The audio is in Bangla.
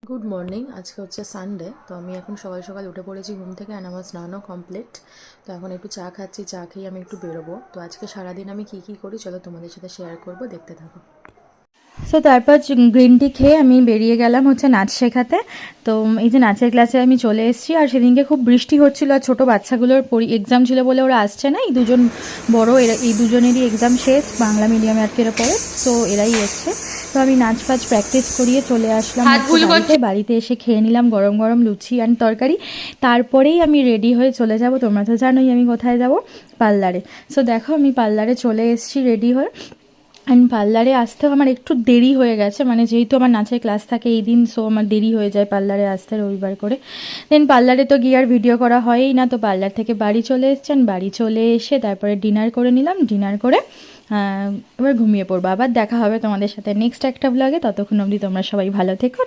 Good morning. আজকে হচ্ছে সানডে, তো আমি এখন সকাল সকাল উঠে পড়েছি ঘুম থেকে অ্যান্ড আমার স্নানও কমপ্লিট। তো এখন একটু চা খাচ্ছি, চা খেয়ে আমি একটু বেরোবো। তো আজকে সারাদিন আমি কী করি চলো তোমাদের সাথে শেয়ার করবো, দেখতে থাকো। সো তারপর গ্রিন টি খেয়ে আমি বেরিয়ে গেলাম হচ্ছে নাচ শেখাতে। তো এই যে নাচের ক্লাসে আমি চলে এসেছি, আর সেদিনকে খুব বৃষ্টি হচ্ছিল আর ছোটো বাচ্চাগুলোর এক্সাম ছিল বলে ওরা আসছে না। এই দুজন বড় এই দুজনেরই এক্সাম শেষ, বাংলা মিডিয়ামে আর কেরা পড়ে, তো এরাই এসছে। তো আমি নাচ ফাচ প্র্যাকটিস করিয়ে চলে আসলাম হচ্ছে বাড়িতে এসে খেয়ে নিলাম গরম গরম লুচি অ্যান্ড তরকারি। তারপরেই আমি রেডি হয়ে চলে যাব, তোমরা তো জানোই আমি কোথায় যাব, পার্লারে। সো দেখো আমি পার্লারে চলে এসেছি রেডি হয়ে। অ্যান্ড পার্লারে আসতেও আমার একটু দেরি হয়ে গেছে, মানে যেহেতু আমার নাচের ক্লাস থাকে এই দিন, সো আমার দেরি হয়ে যায় পার্লারে আসতে রবিবার করে। দেন পার্লারে তো গিয়ে আর ভিডিও করা হয়ই না, তো পার্লার থেকে বাড়ি চলে এসছেন, বাড়ি চলে এসে তারপরে ডিনার করে নিলাম, ডিনার করে এবার ঘুমিয়ে পড়বো। আবার দেখা হবে তোমাদের সাথে নেক্সট একটা ব্লগে। ততক্ষণ অবধি তোমরা সবাই ভালো থেকো।